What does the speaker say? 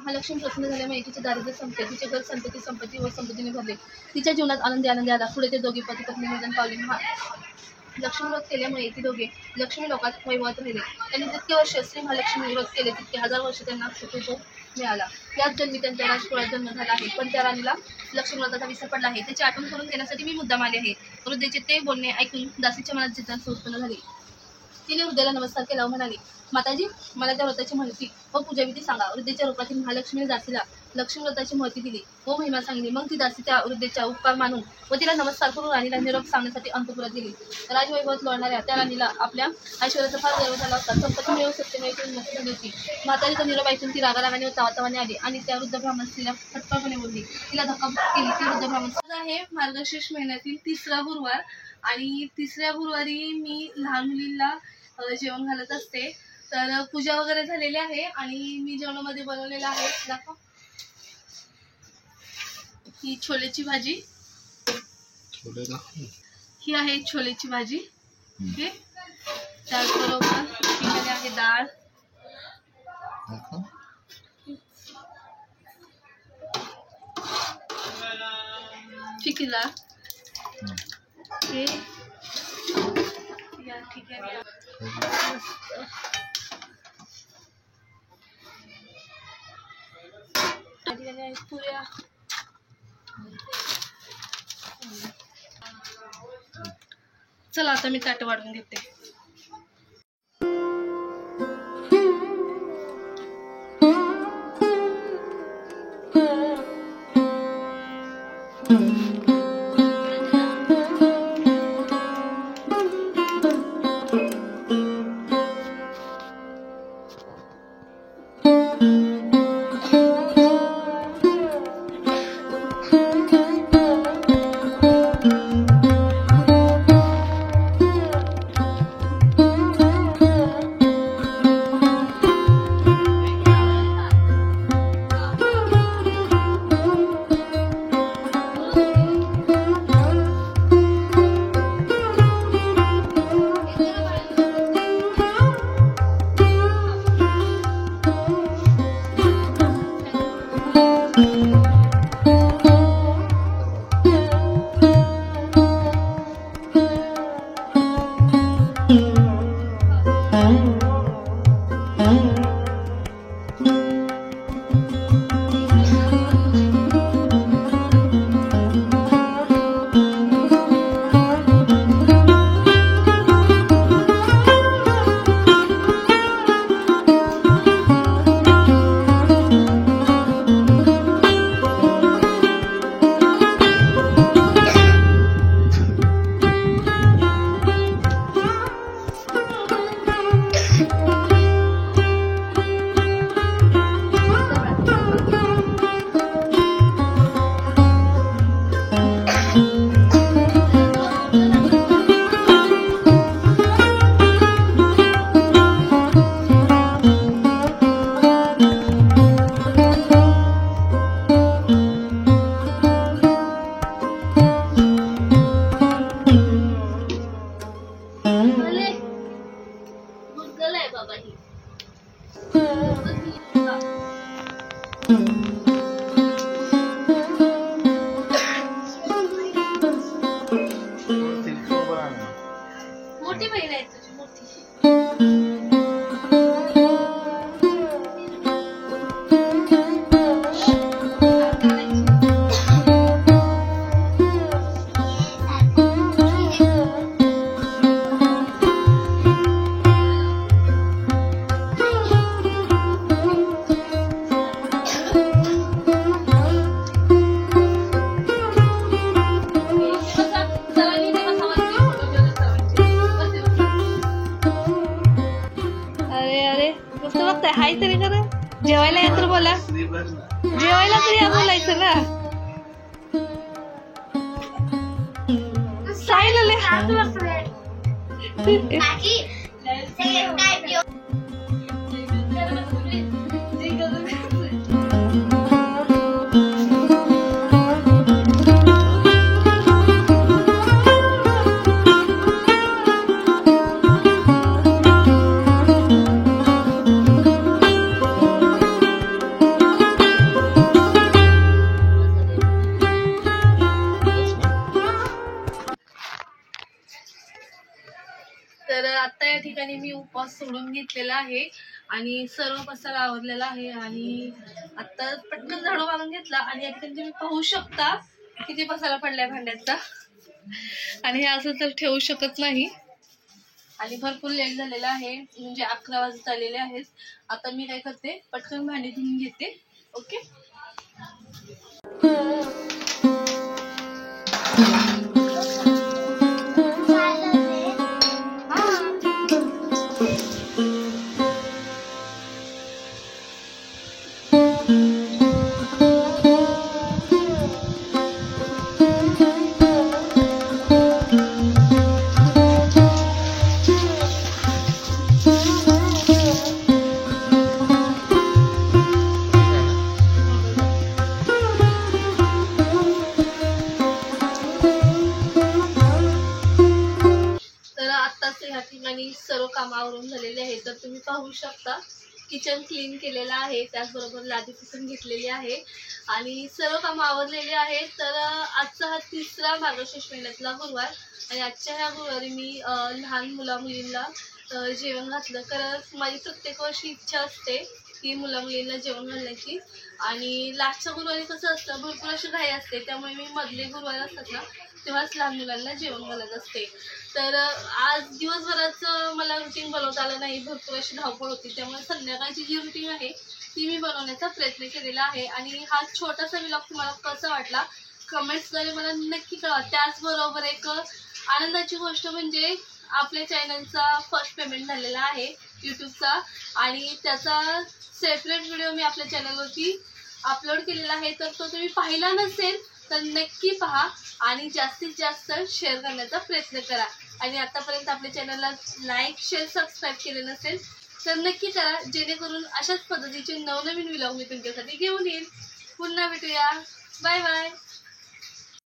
महालक्ष्मी प्रसन्न झाल्यामुळे तिचे दारिद्र्य संपले, तिचे घर संतती संपत्ती व संपत्तीने भरले, तिच्या जीवनात आनंदी आनंदी आला. पुढे ते दोघे पती पत्नी निधन पावले. लक्ष्मी व्रत केल्यामुळे ती दोघे लक्ष्मी लोकात वैभवात राहिले. त्यांनी जितके वर्ष श्री महालक्ष्मी व्रत केले तितके 1000 वर्ष त्यांना सुखभोग मिळाला. याच जन्मी त्यांच्या राजकुळात जन्म झाला आहे, पण त्या राणीला लक्ष्मी व्रताचा विसर पडला आहे. त्याची आठवण करून देण्यासाठी मी मुद्दाम आले आहे. वृद्धेचे ते बोलणे ऐकून दासीच्या मनात जिज्ञासा उत्पन्न झाली. तिने वृद्धेला नमस्कार केला व म्हणाली, माताजी, मला त्या व्रताची माहिती व पूजाविधी सांगा. वृद्धेच्या रूपातील महालक्ष्मीने दासीला लक्ष्मी व्रताची माहिती दिली व महिमा सांगितली. मग ती दासी त्या वृद्धेच्या उपकार मानून व तिला नमस्कार करून राणीला निरोप सांगण्यासाठी अंतपुरात गेली. राजवैभवात लोळणाऱ्या त्या राणीला आपल्या ऐश्वर्याचा फार गर्व झाला होता. संपत्ती मिळवून सत्यमेव करून मुक्त झाली होती. म्हातारीचा निरोप ऐकून ती रागारागाने व तावातावाने आली आणि त्या वृद्ध ब्राह्मण स्त्रीला फटकळपणे बोलली. तिला धक्का केली. ती वृद्ध ब्राह्मण आहे मार्गशीर्ष महिन्यातील 3रा गुरुवार आणि 3ऱ्या गुरुवारी मी लहान मुलींना जेवण घालत असते. तर पूजा वगैरे झालेली आहे आणि मी जेवणामध्ये बनवलेलं आहे. दाखव, ही छोलेची भाजी, ही आहे छोलेची भाजी. ओके, त्याचबरोबर ही आहे डाळ, चिकी डाळ. ओके, या ठीक आहे. पुऱ्या, चला आता मी ताट वाढून घेते. मोठी बहीण आहे तुझी मोठी. हाय तरी करा, जेवायला या तर बोला, जेवायला तरी या बोलायचं ना. सोडून घेतलेला आहे आणि सर्व पसारा आवरलेला आहे आणि आता पटकन झाडू मारून घेतला आणि या ठिकाणी तुम्ही पाहू शकता किती पसारा पडलाय भांड्याचा आणि हे असं तर ठेवू शकत नाही आणि भरपूर लेट झालेला आहे म्हणजे 11 वाजत आलेले आहेत. आता मी काय करते पटकन भांडी धुवून घेते. ओके ठिकाणी सर्व काम आवरून झालेले आहे. तर तुम्ही पाहू शकता किचन क्लीन केलेला आहे, त्याचबरोबर लादी पुसून घेतलेली आहे आणि सर्व काम आवरलेली आहेत. तर आजचा हा 3रा मार्गशीर्ष महिन्यातला गुरुवार आणि आजच्या ह्या गुरुवारी मी लहान मुलींना जेवण घातलं. कारण माझी प्रत्येक वर्षी इच्छा असते की मुलींना जेवण घालण्याची आणि लास्टच्या गुरुवारी कसं असतं भरपूर अशी घाई असते, त्यामुळे मी मधले गुरुवार असतात ना तेव्हाच लहान मुलांना जेवण घालत असते. तर आज दिवसभराचं मला रुटीन बनवता आलं नाही, भरपूर अशी धावपळ होती, त्यामुळे संध्याकाळची जी रुटीन आहे ती मी बनवण्याचा प्रयत्न केलेला आहे. आणि हा छोटासा व्लॉग तुम्हाला कसा वाटला कमेंट्सद्वारे मला नक्की कळवा. त्याचबरोबर एक आनंदाची गोष्ट म्हणजे आपल्या चॅनलचा फर्स्ट पेमेंट झालेला आहे यूट्यूबचा आणि त्याचा सेपरेट व्हिडिओ मी आपल्या चॅनलवरती अपलोड केलेला आहे. तर तो तुम्ही पाहिला नसेल तर नक्की पहा आणि जास्तीत जास्त शेअर करण्याचा प्रयत्न करा. आणि आतापर्यंत आपल्या चॅनलला लाईक शेअर सबस्क्राईब केले नसेल तर नक्की करा, जेणेकरून अशाच पद्धतीचे नवनवीन व्लॉग मी तुमच्यासाठी घेऊन येईल. पुन्हा भेटूया. Bye bye.